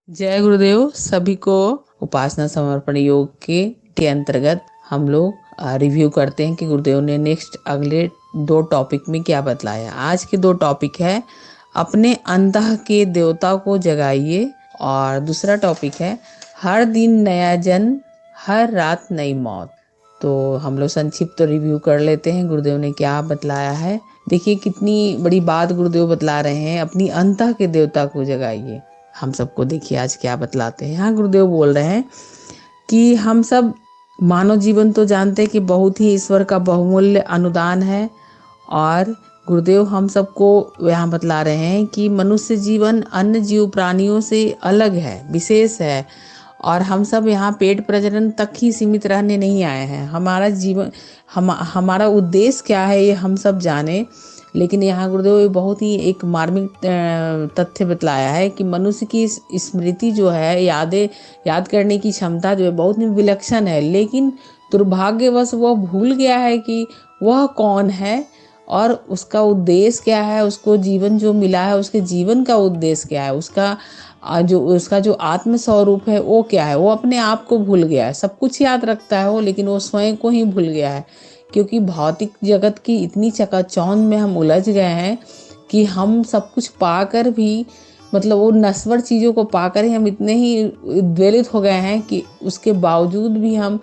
जय गुरुदेव सभी को। उपासना समर्पण योग के अंतर्गत हम लोग रिव्यू करते हैं कि गुरुदेव ने नेक्स्ट अगले 2 टॉपिक में क्या बतलाया। आज के 2 टॉपिक है अपने अंतः के देवता को जगाइए और दूसरा टॉपिक है हर दिन नया जन्म हर रात नई मौत। तो हम लोग संक्षिप्त रिव्यू कर लेते हैं गुरुदेव ने क्या बतलाया है। देखिए कितनी बड़ी बात गुरुदेव बतला रहे हैं, अपनी अंतः के देवता को जगाइए। हम सबको देखिए आज क्या बतलाते हैं। यहाँ गुरुदेव बोल रहे हैं कि हम सब मानव जीवन तो जानते हैं कि बहुत ही ईश्वर का बहुमूल्य अनुदान है, और गुरुदेव हम सबको यहाँ बतला रहे हैं कि मनुष्य जीवन अन्य जीव प्राणियों से अलग है, विशेष है, और हम सब यहाँ पेट प्रजनन तक ही सीमित रहने नहीं आए हैं। हमारा जीवन हमारा उद्देश्य क्या है ये हम सब जाने, लेकिन यहाँ गुरुदेव बहुत ही एक मार्मिक तथ्य बतलाया है कि मनुष्य की स्मृति जो है, याद करने की क्षमता जो है बहुत ही विलक्षण है, लेकिन दुर्भाग्यवश वह भूल गया है कि वह कौन है और उसका उद्देश्य क्या है। उसको जीवन जो मिला है उसके जीवन का उद्देश्य क्या है, उसका जो आत्म स्वरूप है वो क्या है। वो अपने आप को भूल गया है। सब कुछ याद रखता है वो, लेकिन वो स्वयं को ही भूल गया है, क्योंकि भौतिक जगत की इतनी चकाचौंध में हम उलझ गए हैं कि हम सब कुछ पाकर भी, मतलब वो नश्वर चीज़ों को पाकर ही हम इतने ही उद्वेलित हो गए हैं कि उसके बावजूद भी हम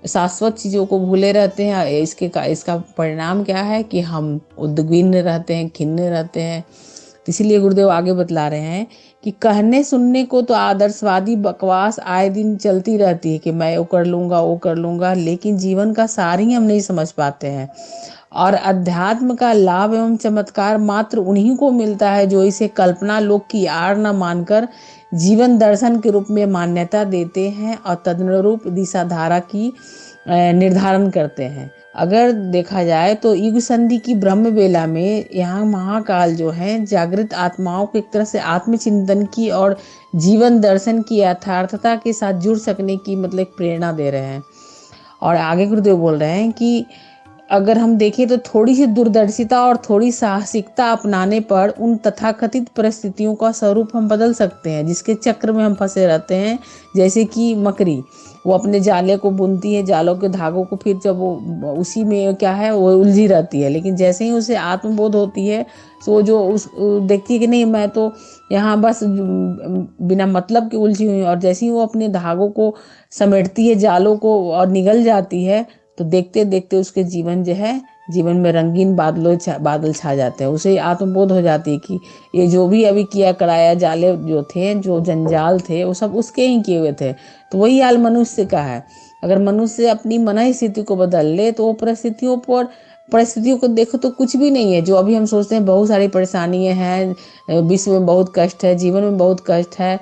शाश्वत चीज़ों को भूले रहते हैं। इसका परिणाम क्या है कि हम उद्विग्न रहते हैं, खिन्न रहते हैं। इसीलिए गुरुदेव आगे बतला रहे हैं कि कहने सुनने को तो आदर्शवादी बकवास आए दिन चलती रहती है कि मैं वो कर लूँगा, लेकिन जीवन का सार ही हम नहीं समझ पाते हैं। और अध्यात्म का लाभ एवं चमत्कार मात्र उन्हीं को मिलता है जो इसे कल्पना लोक की आड़ न मानकर जीवन दर्शन के रूप में मान्यता देते हैं और तदनुरूप दिशा धारा की निर्धारण करते हैं। अगर देखा जाए तो युग संधि की ब्रह्म बेला में यहाँ महाकाल जो है जागृत आत्माओं को एक तरह से आत्मचिंतन की और जीवन दर्शन की यथार्थता के साथ जुड़ सकने की मतलब एक प्रेरणा दे रहे हैं। और आगे गुरुदेव बोल रहे हैं कि अगर हम देखें तो थोड़ी सी दूरदर्शिता और थोड़ी साहसिकता अपनाने पर उन तथाकथित परिस्थितियों का स्वरूप हम बदल सकते हैं जिसके चक्र में हम फंसे रहते हैं। जैसे कि मकड़ी, वो अपने जाले को बुनती है, जालों के धागों को, फिर जब वो उसी में क्या है वो उलझी रहती है, लेकिन जैसे ही उसे आत्मबोध होती है तो वो जो उस देखती है कि नहीं मैं तो यहाँ बस बिना मतलब की उलझी हुई, और जैसे ही वो अपने धागों को समेटती है, जालों को, और निगल जाती है, तो देखते देखते उसके जीवन में रंगीन बादल छा जाते हैं। उसे आत्मबोध हो जाती है कि ये जो भी अभी किया कराया जाले जो थे, जो जंजाल थे, वो सब उसके ही किए हुए थे। तो वही हाल मनुष्य का है। अगर मनुष्य अपनी मन स्थिति को बदल ले तो वो परिस्थितियों को देखो तो कुछ भी नहीं है। जो अभी हम सोचते हैं बहुत सारी परेशानियां हैं, विश्व में बहुत कष्ट है, जीवन में बहुत कष्ट है,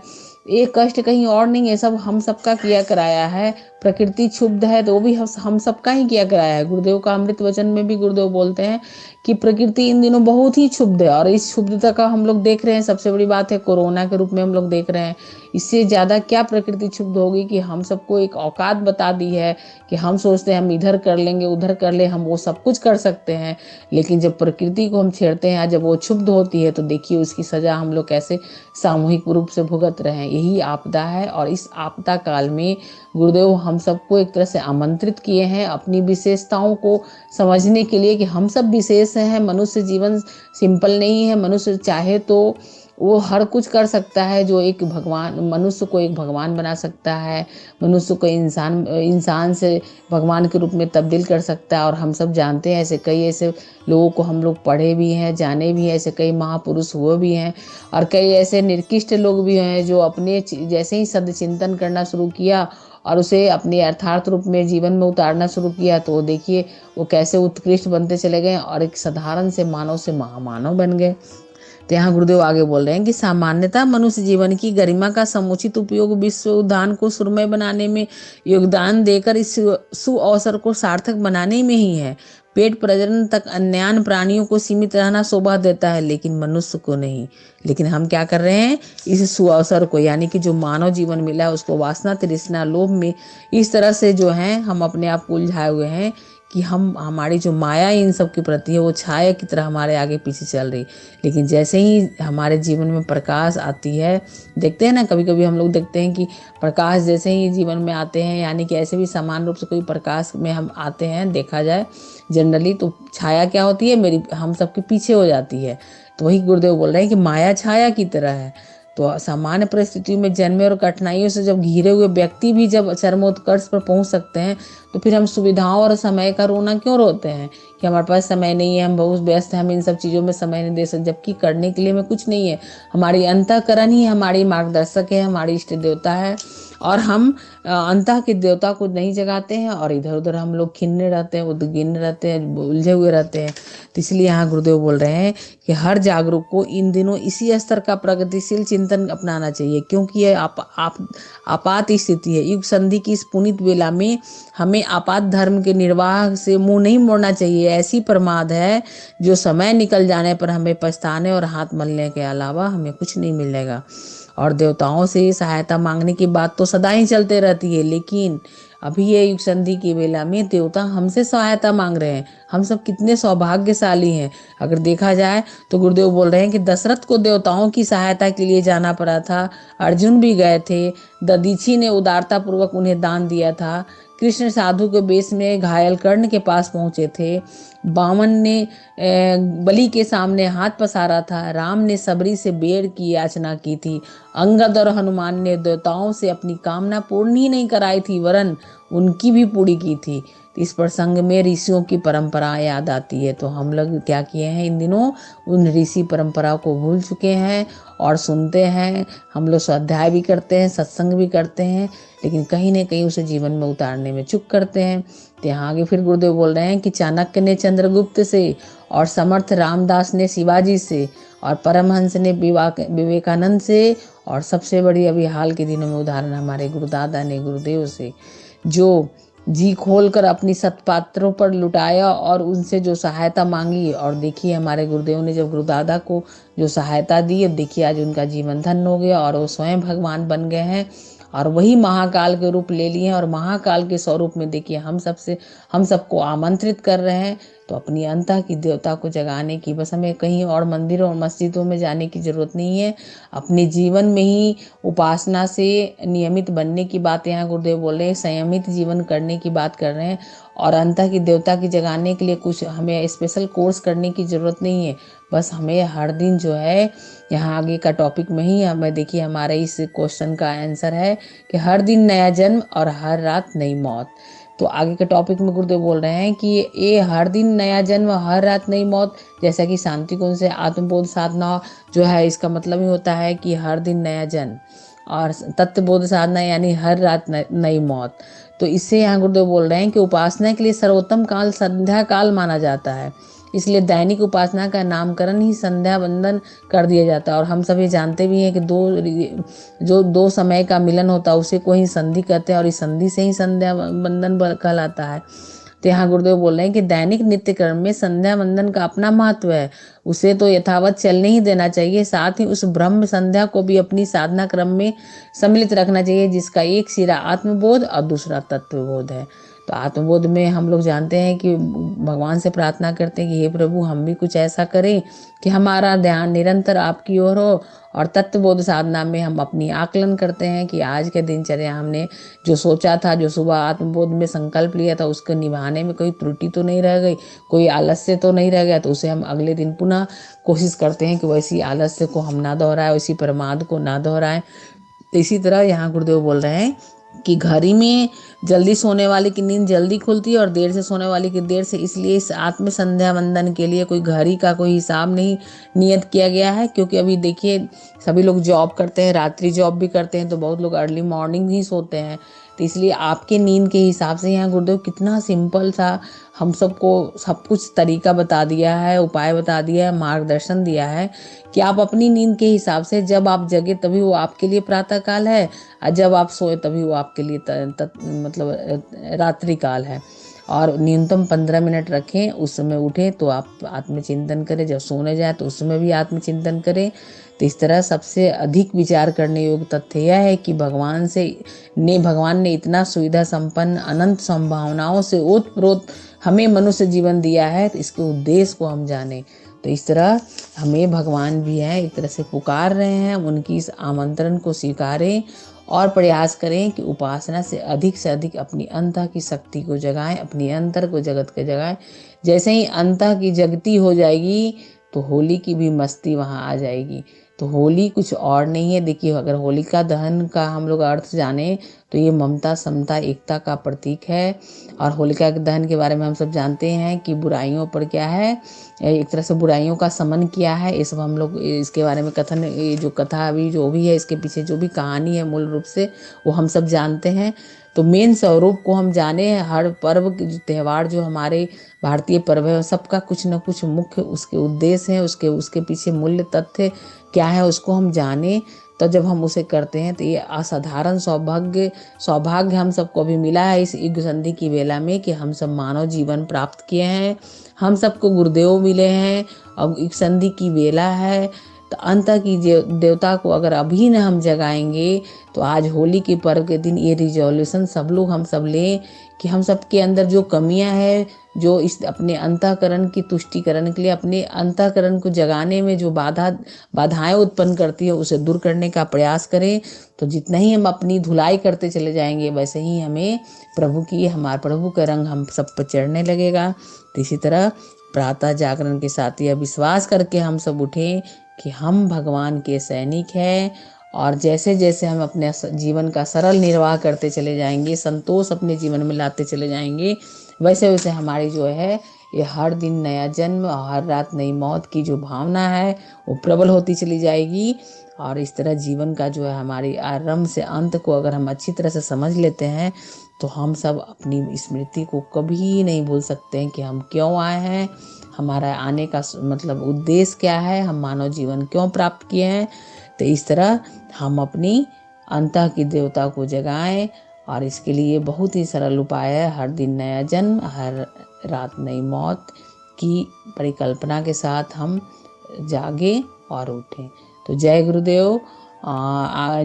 ये कष्ट कहीं और नहीं है, सब हम सबका किया कराया है। प्रकृति क्षुब्ध है तो वो भी हम सबका ही किया कराया है। गुरुदेव का अमृत वचन में भी गुरुदेव बोलते हैं कि प्रकृति इन दिनों बहुत ही क्षुब्ध है, और इस क्षुब्धता का हम लोग देख रहे हैं। सबसे बड़ी बात है कोरोना के रूप में हम लोग देख रहे हैं। इससे ज़्यादा क्या प्रकृति क्षुब्ध होगी कि हम सबको एक औकात बता दी है कि हम सोचते हैं हम इधर कर लेंगे उधर कर ले, हम वो सब कुछ कर सकते हैं, लेकिन जब प्रकृति को हम छेड़ते हैं, जब वो क्षुब्ध होती है, तो देखिए उसकी सजा हम लोग कैसे सामूहिक रूप से भुगत रहे हैं। यही आपदा है, और इस आपदा काल में गुरुदेव हम सबको एक तरह से आमंत्रित किए हैं अपनी विशेषताओं को समझने के लिए कि हम सब विशेष हैं। मनुष्य जीवन सिंपल नहीं है। मनुष्य चाहे तो वो हर कुछ कर सकता है, जो एक भगवान, मनुष्य को एक भगवान बना सकता है, मनुष्य को इंसान से भगवान के रूप में तब्दील कर सकता है। और हम सब जानते हैं कई ऐसे लोगों को हम लोग पढ़े भी हैं, जाने भी हैं, ऐसे कई महापुरुष हुए भी हैं, और कई ऐसे निर्कृष्ट लोग भी हैं जो अपने जैसे ही सदचिंतन करना शुरू किया और उसे अपने अर्थार्थ रूप में जीवन में उतारना शुरू किया, तो देखिए वो कैसे उत्कृष्ट बनते चले गए और एक साधारण से मानव से महामानव बन गए। तो यहाँ गुरुदेव आगे बोल रहे हैं कि सामान्यतः मनुष्य जीवन की गरिमा का समुचित उपयोग विश्व उद्धान को सुरमय बनाने में योगदान देकर इस सुअवसर को सार्थक बनाने में ही है। पेट प्रजनन तक अन्यान्य प्राणियों को सीमित रहना शोभा देता है, लेकिन मनुष्य को नहीं। लेकिन हम क्या कर रहे हैं, इस सुअवसर को, यानी कि जो मानव जीवन मिला है उसको वासना तृष्णा लोभ में इस तरह से जो है हम अपने आप को उलझाए हुए हैं कि हमारी जो माया इन सब के प्रति है वो छाया की तरह हमारे आगे पीछे चल रही। लेकिन जैसे ही हमारे जीवन में प्रकाश आती है, देखते हैं ना, कभी कभी हम लोग देखते हैं कि प्रकाश जैसे ही जीवन में आते हैं, यानी कि ऐसे भी समान रूप से कोई प्रकाश में हम आते हैं, देखा जाए जनरली तो छाया क्या होती है, हम सबके पीछे हो जाती है। तो वही गुरुदेव बोल रहे हैं कि माया छाया की तरह है। तो सामान्य परिस्थितियों में जन्मे और कठिनाइयों से जब घिरे हुए व्यक्ति भी जब चरमोत्कर्ष पर पहुंच सकते हैं, तो फिर हम सुविधाओं और समय का रोना क्यों रोते हैं कि हमारे पास समय नहीं है, हम बहुत व्यस्त हैं, हम इन सब चीज़ों में समय नहीं दे सकते, जबकि करने के लिए में कुछ नहीं है। हमारी अंतःकरण ही हमारी मार्गदर्शक है, हमारी इष्ट देवता है, और हम अंतः के देवता को नहीं जगाते हैं और इधर उधर हम लोग खिन्ने रहते हैं, उद्विग्न रहते हैं, उलझे हुए रहते हैं। तो इसलिए यहाँ गुरुदेव बोल रहे हैं कि हर जागरूक को इन दिनों इसी स्तर का प्रगतिशील चिंतन अपनाना चाहिए, क्योंकि यह आपात स्थिति है। युग संधि की इस पुनीत बेला में हमें आपात धर्म के निर्वाह से मुंह नहीं मोड़ना चाहिए। ऐसी प्रमाद है जो समय निकल जाने पर हमें पछताने और हाथ मलने के अलावा हमें कुछ नहीं मिलेगा। और देवताओं से सहायता मांगने की बात तो सदा ही चलते रहती है, लेकिन अभी ये युग संधि की बेला में देवता हमसे सहायता मांग रहे हैं। हम सब कितने सौभाग्यशाली हैं। अगर देखा जाए तो गुरुदेव बोल रहे हैं कि दशरथ को देवताओं की सहायता के लिए जाना पड़ा था, अर्जुन भी गए थे, दधीची ने उदारता पूर्वक उन्हें दान दिया था, कृष्ण साधु के बेस में घायल कर्ण के पास पहुंचे थे, बामन ने बलि के सामने हाथ पसारा था, राम ने सबरी से बेर की याचना की थी, अंगद और हनुमान ने देवताओं से अपनी कामना पूर्ण ही नहीं कराई थी, वरन उनकी भी पूरी की थी। इस प्रसंग में ऋषियों की परंपरा याद आती है। तो हम लोग क्या किए हैं, इन दिनों उन ऋषि परंपरा को भूल चुके हैं और सुनते हैं। हम लोग स्वाध्याय भी करते हैं, सत्संग भी करते हैं, लेकिन कहीं ना कहीं उसे जीवन में उतारने में चूक करते हैं। तो यहाँ आगे फिर गुरुदेव बोल रहे हैं कि चाणक्य ने चंद्रगुप्त से, और समर्थ रामदास ने शिवाजी से, और परमहंस ने विवेकानंद से, और सबसे बड़ी अभी हाल के दिनों में उदाहरण हमारे गुरुदादा ने गुरुदेव से, जो जी खोलकर अपनी सत्पात्रों पर लुटाया और उनसे जो सहायता मांगी। और देखिए हमारे गुरुदेव ने जब गुरुदादा को जो सहायता दी, अब देखिए आज उनका जीवन धन्य हो गया और वो स्वयं भगवान बन गए हैं और वही महाकाल के रूप ले लिए हैं। और महाकाल के स्वरूप में देखिए हम सबको आमंत्रित कर रहे हैं। तो अपनी अंतः की देवता को जगाने की, बस हमें कहीं और मंदिरों और मस्जिदों में जाने की जरूरत नहीं है। अपने जीवन में ही उपासना से नियमित बनने की बात यहाँ गुरुदेव बोल रहे हैं, संयमित जीवन करने की बात कर रहे हैं। और अंतः की देवता की जगाने के लिए कुछ हमें स्पेशल कोर्स करने की जरूरत नहीं है। बस हमें हर दिन जो है, यहाँ आगे का टॉपिक में ही हमें देखिए हमारे इस क्वेश्चन का आंसर है कि हर दिन नया जन्म और हर रात नई मौत। तो आगे के टॉपिक में गुरुदेव बोल रहे हैं कि ये हर दिन नया जन्म हर रात नई मौत, जैसा कि शांति कुंज से आत्मबोध साधना जो है, इसका मतलब ही होता है कि हर दिन नया जन्म, और तत्वबोध साधना यानी हर रात नई मौत। तो इससे यहाँ गुरुदेव बोल रहे हैं कि उपासना के लिए सर्वोत्तम काल संध्या काल माना जाता है, इसलिए दैनिक उपासना का नामकरण ही संध्या वंदन कर दिया जाता है। और हम सभी जानते भी हैं कि दो समय का मिलन होता है उसे को ही संधि कहते हैं, और इस संधि से ही संध्या वंदन कहलाता है। तो यहाँ गुरुदेव बोल रहे हैं कि दैनिक नित्य कर्म में संध्या वंदन का अपना महत्व है, उसे तो यथावत चलने ही देना चाहिए। साथ ही उस ब्रह्म संध्या को भी अपनी साधना क्रम में सम्मिलित रखना चाहिए, जिसका एक सिरा आत्मबोध और दूसरा तत्वबोध है। तो आत्मबोध में हम लोग जानते हैं कि भगवान से प्रार्थना करते हैं कि हे प्रभु, हम भी कुछ ऐसा करें कि हमारा ध्यान निरंतर आपकी ओर हो। और तत्वबोध साधना में हम अपनी आकलन करते हैं कि आज के दिनचर्या हमने जो सोचा था, जो सुबह आत्मबोध में संकल्प लिया था, उसको निभाने में कोई त्रुटि तो नहीं रह गई, कोई आलस्य तो नहीं रह गया। तो उसे हम अगले दिन पुनः कोशिश करते हैं कि वैसी आलस्य को हम ना दोहराएं, वैसी प्रमाद को ना दोहराएं। तो इसी तरह यहाँ गुरुदेव बोल रहे हैं कि घड़ी में जल्दी सोने वाले की नींद जल्दी खुलती है और देर से सोने वाले की देर से, इसलिए इस आत्म संध्या वंदन के लिए कोई घड़ी का कोई हिसाब नहीं नियत किया गया है। क्योंकि अभी देखिए सभी लोग जॉब करते हैं, रात्रि जॉब भी करते हैं, तो बहुत लोग अर्ली मॉर्निंग ही सोते हैं। तो इसलिए आपके नींद के हिसाब से यहाँ गुरुदेव कितना सिंपल सा हम सबको सब कुछ तरीका बता दिया है, उपाय बता दिया है, मार्गदर्शन दिया है कि आप अपनी नींद के हिसाब से, जब आप जगे तभी वो आपके लिए प्रातः काल है, और जब आप सोए तभी वो आपके लिए मतलब रात्रि काल है। और न्यूनतम 15 मिनट रखें, उस समय उठें तो आप आत्मचिंतन करें, जब सोने जाए तो उस समय भी आत्मचिंतन करें। तो इस तरह सबसे अधिक विचार करने योग्य तथ्य यह है कि भगवान ने इतना सुविधा संपन्न अनंत संभावनाओं से ओतप्रोत हमें मनुष्य जीवन दिया है, तो इसके उद्देश्य को हम जाने। तो इस तरह हमें भगवान भी है एक तरह से पुकार रहे हैं, उनकी इस आमंत्रण को स्वीकारें और प्रयास करें कि उपासना से अधिक अपनी अंतः की शक्ति को जगाएं, अपनी अंतर को जगत के जगाएं। जैसे ही अंतः की जगती हो जाएगी तो होली की भी मस्ती वहाँ आ जाएगी। तो होली कुछ और नहीं है। देखिए, अगर होलिका दहन का हम लोग अर्थ जाने तो ये ममता, समता, एकता का प्रतीक है। और होलिका के दहन के बारे में हम सब जानते हैं कि बुराइयों पर क्या है, एक तरह से बुराइयों का समन किया है। ये सब हम लोग इसके बारे में कथन, ये जो कथा अभी जो भी है, इसके पीछे जो भी कहानी है मूल रूप से वो हम सब जानते हैं। तो मेन स्वरूप को हम जाने, हर पर्व त्यौहार जो हमारे भारतीय पर्व है सबका कुछ न कुछ मुख्य उसके उद्देश्य है, उसके पीछे मूल्य तथ्य क्या है उसको हम जाने। तो जब हम उसे करते हैं तो ये असाधारण सौभाग्य हम सबको भी मिला है इस युग संधि की बेला में कि हम सब मानव जीवन प्राप्त किए हैं, हम सबको गुरुदेव मिले हैं और युग संधि की बेला है। तो अंत की देवता को अगर अभी न हम जगाएंगे तो आज होली के पर्व के दिन ये रिजोल्यूशन हम सब लें कि हम सबके अंदर जो कमियां है, जो इस अपने अंतःकरण की तुष्टिकरण के लिए, अपने अंतःकरण को जगाने में जो बाधाएं उत्पन्न करती है उसे दूर करने का प्रयास करें। तो जितना ही हम अपनी धुलाई करते चले जाएंगे वैसे ही हमें हमारे प्रभु का रंग हम सब पर चढ़ने लगेगा। तो इसी तरह प्रातः जागरण के साथ यह विश्वास करके हम सब उठें कि हम भगवान के सैनिक हैं और जैसे जैसे हम अपने जीवन का सरल निर्वाह करते चले जाएंगे, संतोष अपने जीवन में लाते चले जाएंगे, वैसे वैसे हमारी जो है ये हर दिन नया जन्म और हर रात नई मौत की जो भावना है वो प्रबल होती चली जाएगी। और इस तरह जीवन का जो है हमारी आरंभ से अंत को अगर हम अच्छी तरह से समझ लेते हैं तो हम सब अपनी स्मृति को कभी नहीं भूल सकते हैं कि हम क्यों आए हैं, हमारा आने का मतलब उद्देश्य क्या है, हम मानव जीवन क्यों प्राप्त किए हैं। तो इस तरह हम अपनी अंतः की देवता को जगाएं और इसके लिए बहुत ही सरल उपाय है, हर दिन नया जन्म हर रात नई मौत की परिकल्पना के साथ हम जागे और उठें। तो जय गुरुदेव।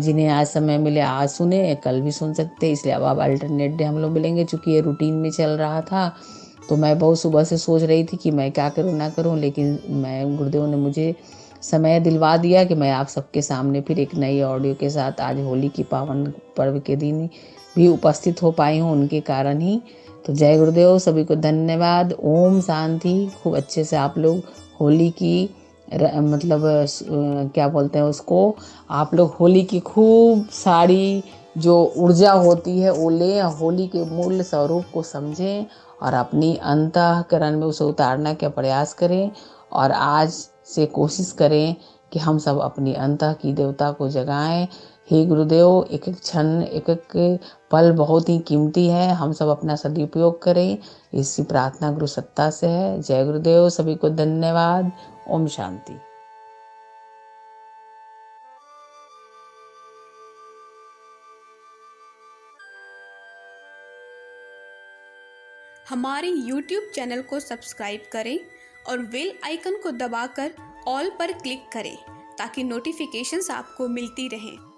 जिन्हें आज समय मिले आज सुने, कल भी सुन सकते, इसलिए अब अल्टरनेट डे हम लोग मिलेंगे। चूँकि ये रूटीन में चल रहा था तो मैं बहुत सुबह से सोच रही थी कि मैं क्या करूँ ना करूँ, लेकिन गुरुदेव ने मुझे समय दिलवा दिया कि मैं आप सबके सामने फिर एक नई ऑडियो के साथ आज होली की पावन पर्व के दिन भी उपस्थित हो पाई हूँ उनके कारण ही। तो जय गुरुदेव, सभी को धन्यवाद। ओम शांति। खूब अच्छे से आप लोग होली की मतलब क्या बोलते हैं उसको, आप लोग होली की खूब सारी जो ऊर्जा होती है वो लें, होली के मूल स्वरूप को समझें और अपनी अंतःकरण में उसे उतारने का प्रयास करें। और आज से कोशिश करें कि हम सब अपनी अंतः की देवता को जगाएं। हे गुरुदेव, एक एक क्षण एक एक पल बहुत ही कीमती है, हम सब अपना सदुपयोग करें, इसी प्रार्थना गुरु सत्ता से है। जय गुरुदेव, सभी को धन्यवाद। ओम शांति। हमारे YouTube चैनल को सब्सक्राइब करें और बेल आइकन को दबाकर ऑल पर क्लिक करें ताकि नोटिफिकेशंस आपको मिलती रहें।